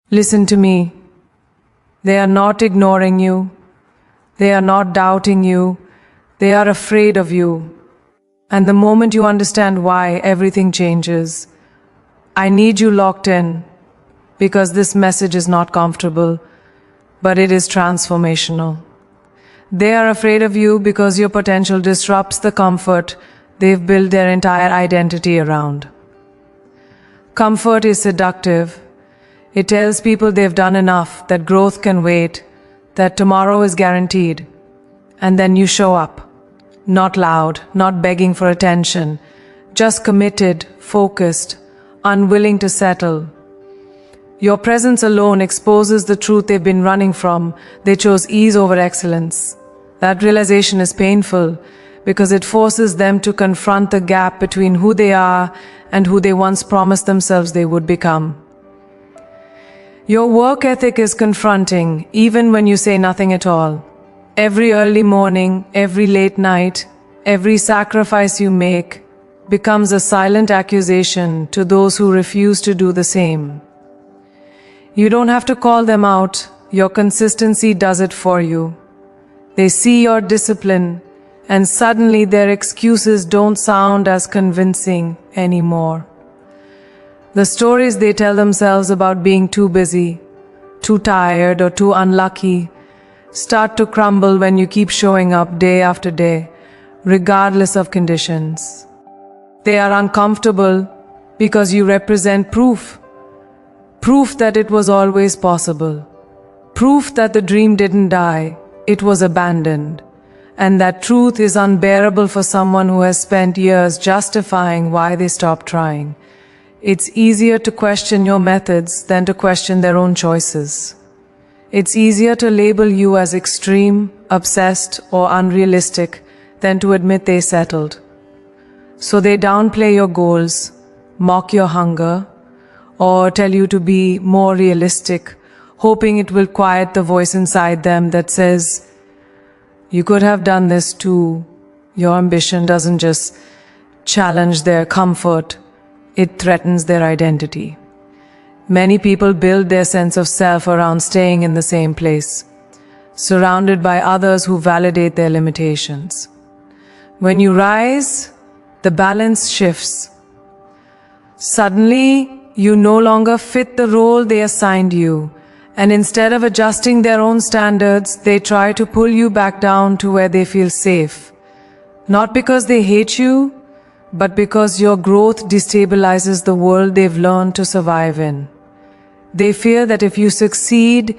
Listen to me. They are not ignoring you. They are not doubting you. They are afraid of you. And the moment you understand why, everything changes. I need you locked in, because this message is not comfortable, but it is transformational. They are afraid of you because your potential disrupts the comfort they've built their entire identity around. Comfort is seductive. It tells people they've done enough, that growth can wait, that tomorrow is guaranteed. And then you show up. Not loud, not begging for attention, just committed, focused, unwilling to settle. Your presence alone exposes the truth they've been running from. They chose ease over excellence. That realization is painful because it forces them to confront the gap between who they are and who they once promised themselves they would become. Your work ethic is confronting, even when you say nothing at all. Every early morning, every late night, every sacrifice you make becomes a silent accusation to those who refuse to do the same. You don't have to call them out. Your consistency does it for you. They see your discipline, and suddenly their excuses don't sound as convincing anymore. The stories they tell themselves about being too busy, too tired, or too unlucky start to crumble when you keep showing up day after day, regardless of conditions. They are uncomfortable because you represent proof. Proof that it was always possible. Proof that the dream didn't die, it was abandoned. And that truth is unbearable for someone who has spent years justifying why they stopped trying. It's easier to question your methods than to question their own choices. It's easier to label you as extreme, obsessed, or unrealistic than to admit they settled. So they downplay your goals, mock your hunger, or tell you to be more realistic, hoping it will quiet the voice inside them that says, "You could have done this too." Your ambition doesn't just challenge their comfort, it threatens their identity. Many people build their sense of self around staying in the same place, surrounded by others who validate their limitations. When you rise, the balance shifts. Suddenly, you no longer fit the role they assigned you, and instead of adjusting their own standards, they try to pull you back down to where they feel safe. Not because they hate you, but because your growth destabilizes the world they've learned to survive in. They fear that if you succeed,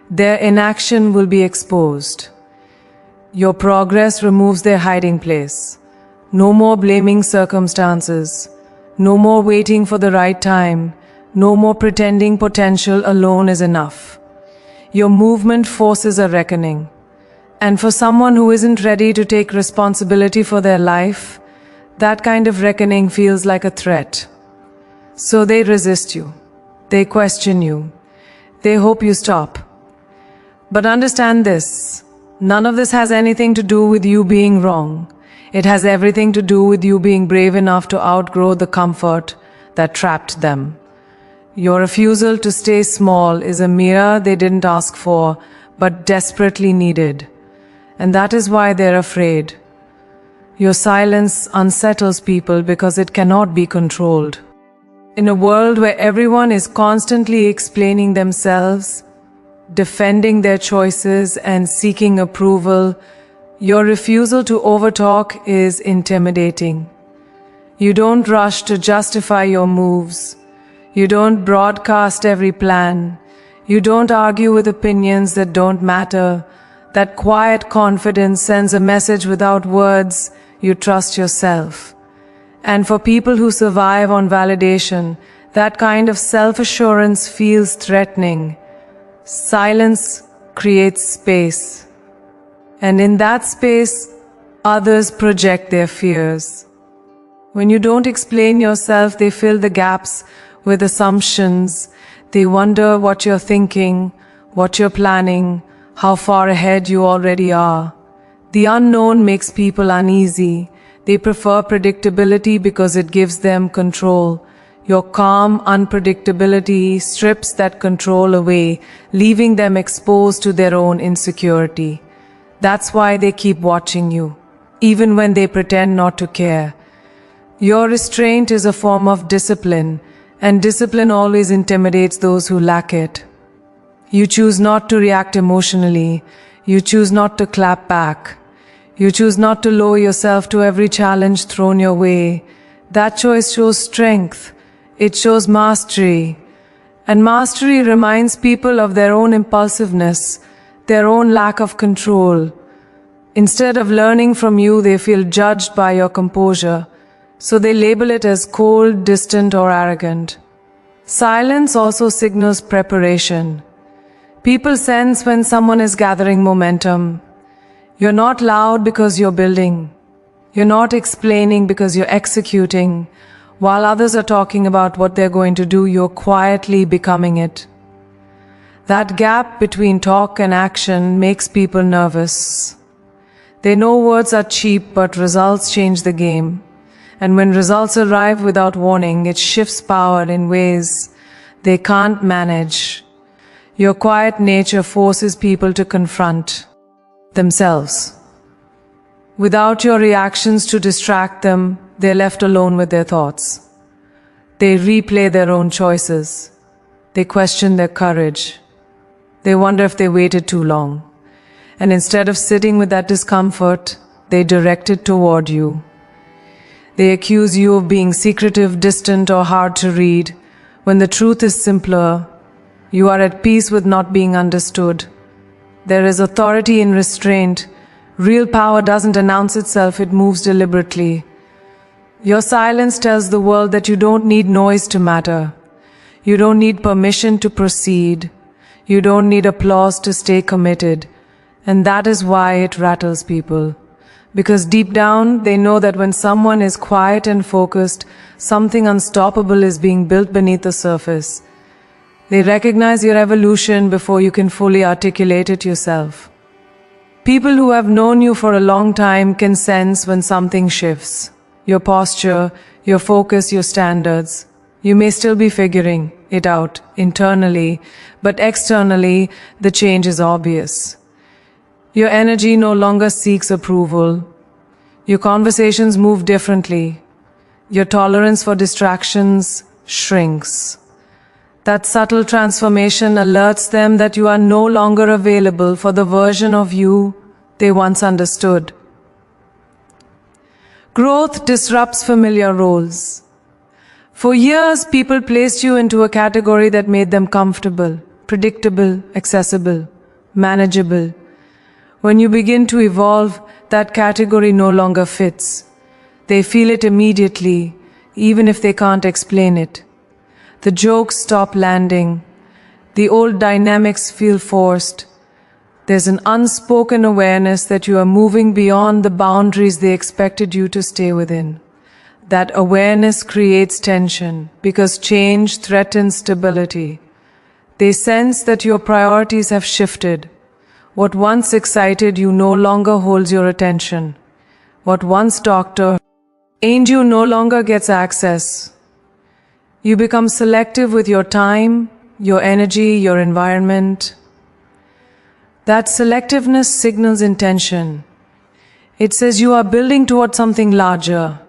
their inaction will be exposed. Your progress removes their hiding place. No more blaming circumstances. No more waiting for the right time. No more pretending potential alone is enough. Your movement forces a reckoning. And for someone who isn't ready to take responsibility for their life, that kind of reckoning feels like a threat. So they resist you. They question you. They hope you stop. But understand this, none of this has anything to do with you being wrong. It has everything to do with you being brave enough to outgrow the comfort that trapped them. Your refusal to stay small is a mirror they didn't ask for, but desperately needed. And that is why they're afraid. Your silence unsettles people because it cannot be controlled. In a world where everyone is constantly explaining themselves, defending their choices, and seeking approval, your refusal to overtalk is intimidating. You don't rush to justify your moves. You don't broadcast every plan. You don't argue with opinions that don't matter. That quiet confidence sends a message without words. You trust yourself. And for people who survive on validation, that kind of self-assurance feels threatening. Silence creates space. And in that space, others project their fears. When you don't explain yourself, they fill the gaps with assumptions. They wonder what you're thinking, what you're planning, how far ahead you already are. The unknown makes people uneasy. They prefer predictability because it gives them control. Your calm unpredictability strips that control away, leaving them exposed to their own insecurity. That's why they keep watching you, even when they pretend not to care. Your restraint is a form of discipline, and discipline always intimidates those who lack it. You choose not to react emotionally. You choose not to clap back. You choose not to lower yourself to every challenge thrown your way. That choice shows strength. It shows mastery. And mastery reminds people of their own impulsiveness, their own lack of control. Instead of learning from you, they feel judged by your composure, so they label it as cold, distant, or arrogant. Silence also signals preparation. People sense when someone is gathering momentum. You're not loud because you're building. You're not explaining because you're executing. While others are talking about what they're going to do, you're quietly becoming it. That gap between talk and action makes people nervous. They know words are cheap, but results change the game. And when results arrive without warning, it shifts power in ways they can't manage. Your quiet nature forces people to confront themselves. Without your reactions to distract them, they're left alone with their thoughts. They replay their own choices. They question their courage. They wonder if they waited too long. And instead of sitting with that discomfort, they direct it toward you. They accuse you of being secretive, distant, or hard to read, when the truth is simpler. You are at peace with not being understood. There is authority in restraint. Real power doesn't announce itself, it moves deliberately. Your silence tells the world that you don't need noise to matter. You don't need permission to proceed. You don't need applause to stay committed. And that is why it rattles people. Because deep down, they know that when someone is quiet and focused, something unstoppable is being built beneath the surface. They recognize your evolution before you can fully articulate it yourself. People who have known you for a long time can sense when something shifts. Your posture, your focus, your standards. You may still be figuring it out internally, but externally, the change is obvious. Your energy no longer seeks approval. Your conversations move differently. Your tolerance for distractions shrinks. That subtle transformation alerts them that you are no longer available for the version of you they once understood. Growth disrupts familiar roles. For years, people placed you into a category that made them comfortable, predictable, accessible, manageable. When you begin to evolve, that category no longer fits. They feel it immediately, even if they can't explain it. The jokes stop landing. The old dynamics feel forced. There's an unspoken awareness that you are moving beyond the boundaries they expected you to stay within. That awareness creates tension because change threatens stability. They sense that your priorities have shifted. What once excited you no longer holds your attention. What once talked or aimed you no longer gets access. You become selective with your time, your energy, your environment. That selectiveness signals intention. It says you are building toward something larger.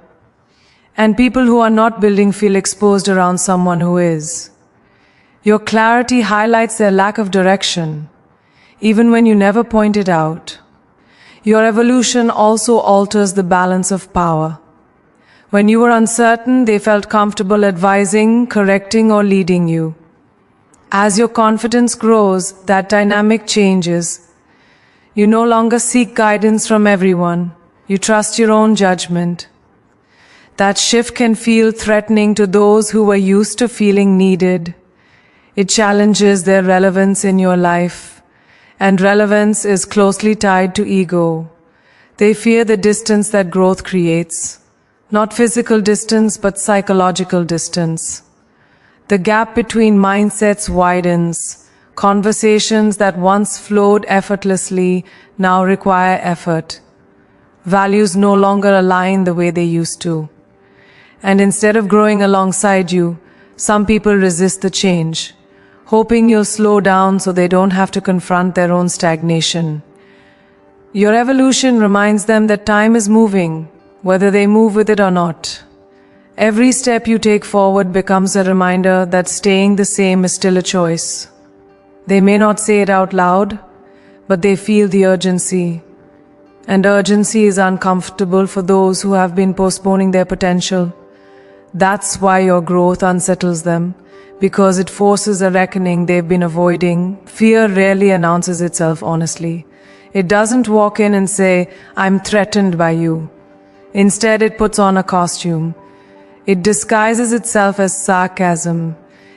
And people who are not building feel exposed around someone who is. Your clarity highlights their lack of direction, even when you never point it out. Your evolution also alters the balance of power. When you were uncertain, they felt comfortable advising, correcting, or leading you. As your confidence grows, that dynamic changes. You no longer seek guidance from everyone. You trust your own judgment. That shift can feel threatening to those who were used to feeling needed. It challenges their relevance in your life. And relevance is closely tied to ego. They fear the distance that growth creates. Not physical distance, but psychological distance. The gap between mindsets widens. Conversations that once flowed effortlessly now require effort. Values no longer align the way they used to. And instead of growing alongside you, Some people resist the change, hoping you'll slow down so they don't have to confront their own stagnation. Your evolution reminds them that time is moving, whether they move with it or not. Every step you take forward becomes a reminder that staying the same is still a choice. They may not say it out loud, but they feel the urgency. And urgency is uncomfortable for those who have been postponing their potential. That's why your growth unsettles them, because it forces a reckoning they've been avoiding. Fear rarely announces itself honestly. It doesn't walk in and say, "I'm threatened by you." Instead, it puts on a costume. It disguises itself as sarcasm,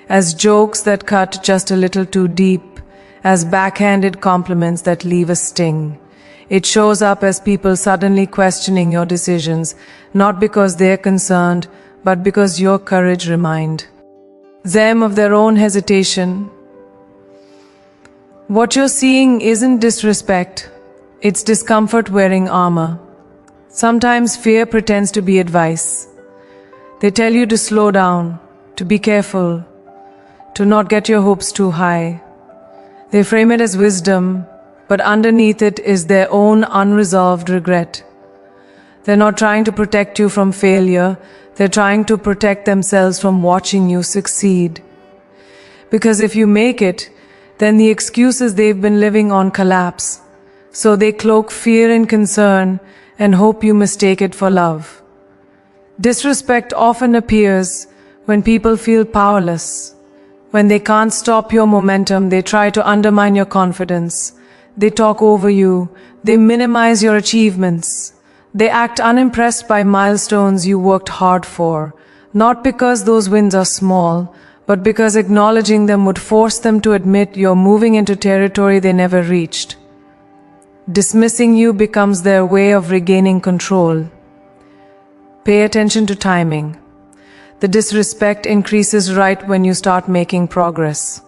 as jokes that cut just a little too deep, as backhanded compliments that leave a sting. It shows up as people suddenly questioning your decisions, not because they're concerned, but because your courage reminds them of their own hesitation. What you're seeing isn't disrespect, it's discomfort wearing armor. Sometimes fear pretends to be advice. They tell you to slow down, to be careful, to not get your hopes too high. They frame it as wisdom, but underneath it is their own unresolved regret. They're not trying to protect you from failure, they're trying to protect themselves from watching you succeed. Because if you make it, then the excuses they've been living on collapse. So they cloak fear in concern and hope you mistake it for love. Disrespect often appears when people feel powerless. When they can't stop your momentum, they try to undermine your confidence. They talk over you. They minimize your achievements. They act unimpressed by milestones you worked hard for, not because those wins are small, but because acknowledging them would force them to admit you're moving into territory they never reached. Dismissing you becomes their way of regaining control. Pay attention to timing. The disrespect increases right when you start making progress.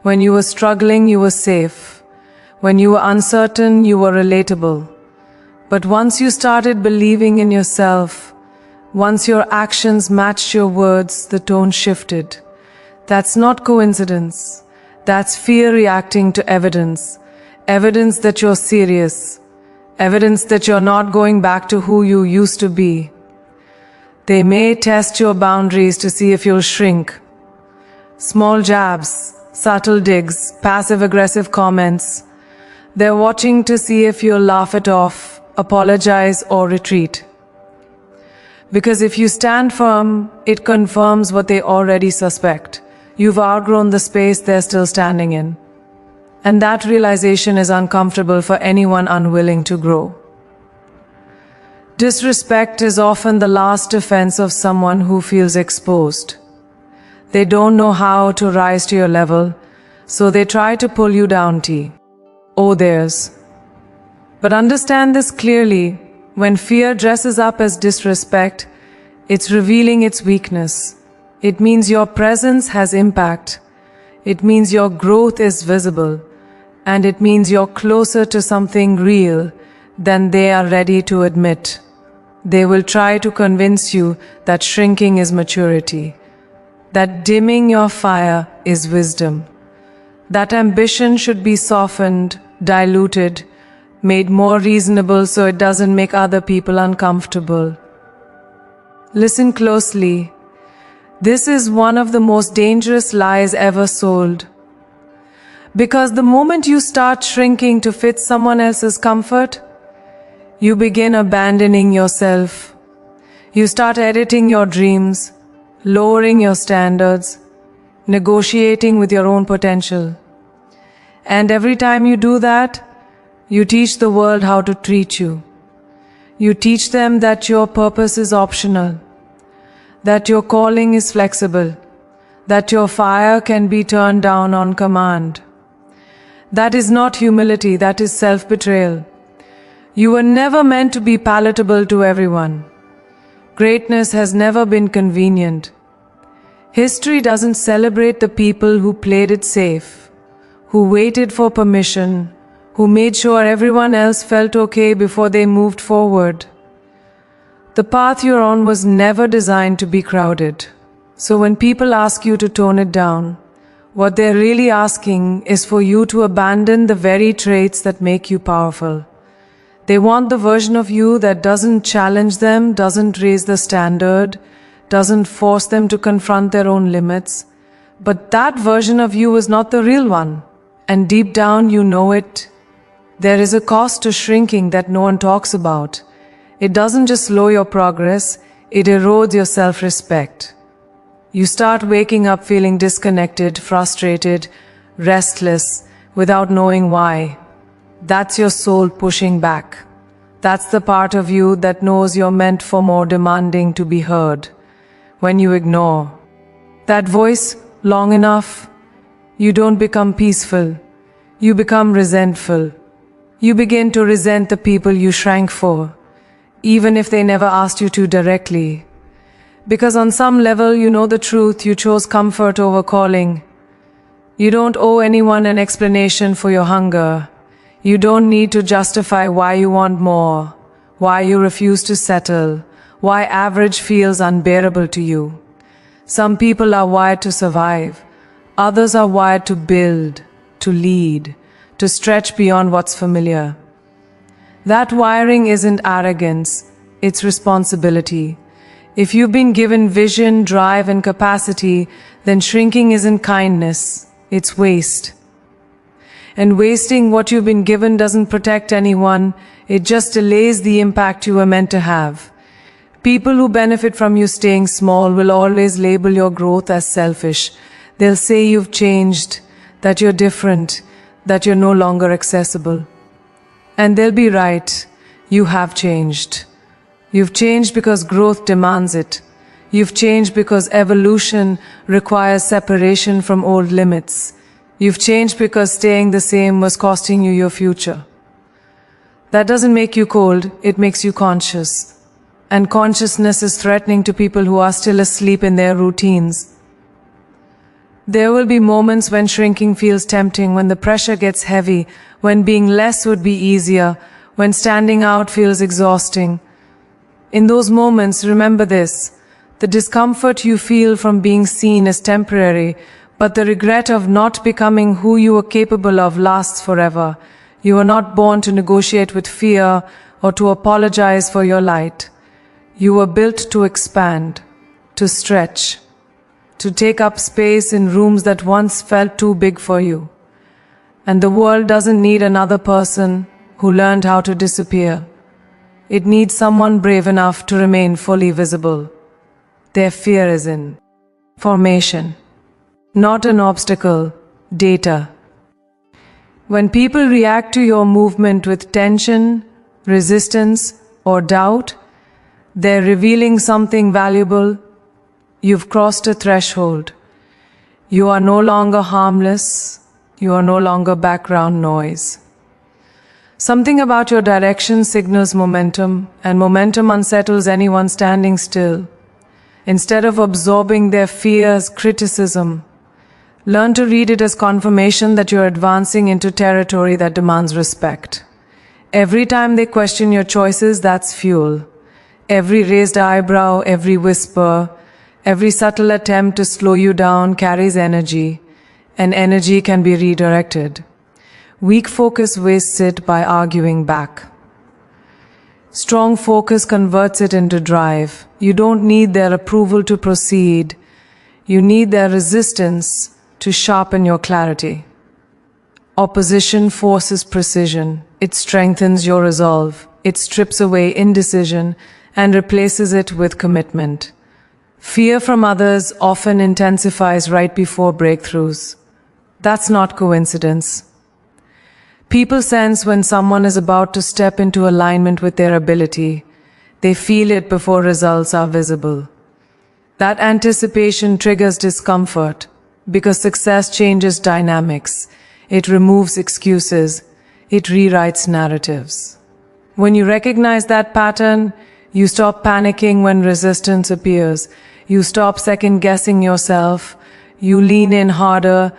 When you were struggling, you were safe. When you were uncertain, you were relatable. But once you started believing in yourself, once your actions matched your words, the tone shifted. That's not coincidence. That's fear reacting to evidence. Evidence that you're serious. Evidence that you're not going back to who you used to be. They may test your boundaries to see if you'll shrink. Small jabs, subtle digs, passive-aggressive comments. They're watching to see if you'll laugh it off, apologize, or retreat. Because if you stand firm, it confirms what they already suspect. You've outgrown the space they're still standing in. And that realization is uncomfortable for anyone unwilling to grow. Disrespect is often the last defense of someone who feels exposed. They don't know how to rise to your level, so they try to pull you down theirs. But understand this clearly, when fear dresses up as disrespect, it's revealing its weakness. It means your presence has impact. It means your growth is visible. And it means you're closer to something real than they are ready to admit. They will try to convince you that shrinking is maturity, that dimming your fire is wisdom, that ambition should be softened, diluted, made more reasonable so it doesn't make other people uncomfortable. Listen closely. This is one of the most dangerous lies ever sold. Because the moment you start shrinking to fit someone else's comfort, you begin abandoning yourself. You start editing your dreams, lowering your standards, negotiating with your own potential. And every time you do that, you teach the world how to treat you. You teach them that your purpose is optional, that your calling is flexible, that your fire can be turned down on command. That is not humility, that is self-betrayal. You were never meant to be palatable to everyone. Greatness has never been convenient. History doesn't celebrate the people who played it safe, who waited for permission, who made sure everyone else felt okay before they moved forward. The path you're on was never designed to be crowded. So when people ask you to tone it down, what they're really asking is for you to abandon the very traits that make you powerful. They want the version of you that doesn't challenge them, doesn't raise the standard, doesn't force them to confront their own limits. But that version of you is not the real one. And deep down you know it. There is a cost to shrinking that no one talks about. It doesn't just slow your progress, it erodes your self-respect. You start waking up feeling disconnected, frustrated, restless, without knowing why. That's your soul pushing back. That's the part of you that knows you're meant for more, demanding to be heard. When you ignore that voice long enough, you don't become peaceful. You become resentful. You begin to resent the people you shrank for, even if they never asked you to directly. Because on some level you know the truth, you chose comfort over calling. You don't owe anyone an explanation for your hunger. You don't need to justify why you want more, why you refuse to settle, why average feels unbearable to you. Some people are wired to survive. Others are wired to build, to lead, to stretch beyond what's familiar. That wiring isn't arrogance, it's responsibility. If you've been given vision, drive, and capacity, then shrinking isn't kindness, it's waste. And wasting what you've been given doesn't protect anyone, it just delays the impact you were meant to have. People who benefit from you staying small will always label your growth as selfish. They'll say you've changed, that you're different, that you're no longer accessible. And they'll be right, you have changed. You've changed because growth demands it. You've changed because evolution requires separation from old limits. You've changed because staying the same was costing you your future. That doesn't make you cold, it makes you conscious. And consciousness is threatening to people who are still asleep in their routines. There will be moments when shrinking feels tempting, when the pressure gets heavy, when being less would be easier, when standing out feels exhausting. In those moments, remember this: the discomfort you feel from being seen is temporary, but the regret of not becoming who you were capable of lasts forever. You are not born to negotiate with fear or to apologize for your light. You were built to expand, to stretch, to take up space in rooms that once felt too big for you. And the world doesn't need another person who learned how to disappear. It needs someone brave enough to remain fully visible. Their fear is in formation, not an obstacle, data. When people react to your movement with tension, resistance, or doubt, they're revealing something valuable. You've crossed a threshold. You are no longer harmless. You are no longer background noise. Something about your direction signals momentum, and momentum unsettles anyone standing still. Instead of absorbing their fears, criticism, learn to read it as confirmation that you're advancing into territory that demands respect. Every time they question your choices, that's fuel. Every raised eyebrow, every whisper, every subtle attempt to slow you down carries energy, and energy can be redirected. Weak focus wastes it by arguing back. Strong focus converts it into drive. You don't need their approval to proceed. You need their resistance to sharpen your clarity. Opposition forces precision. It strengthens your resolve. It strips away indecision and replaces it with commitment. Fear from others often intensifies right before breakthroughs. That's not coincidence. People sense when someone is about to step into alignment with their ability. They feel it before results are visible. That anticipation triggers discomfort because success changes dynamics. It removes excuses. It rewrites narratives. When you recognize that pattern, you stop panicking when resistance appears. You stop second-guessing yourself. You lean in harder.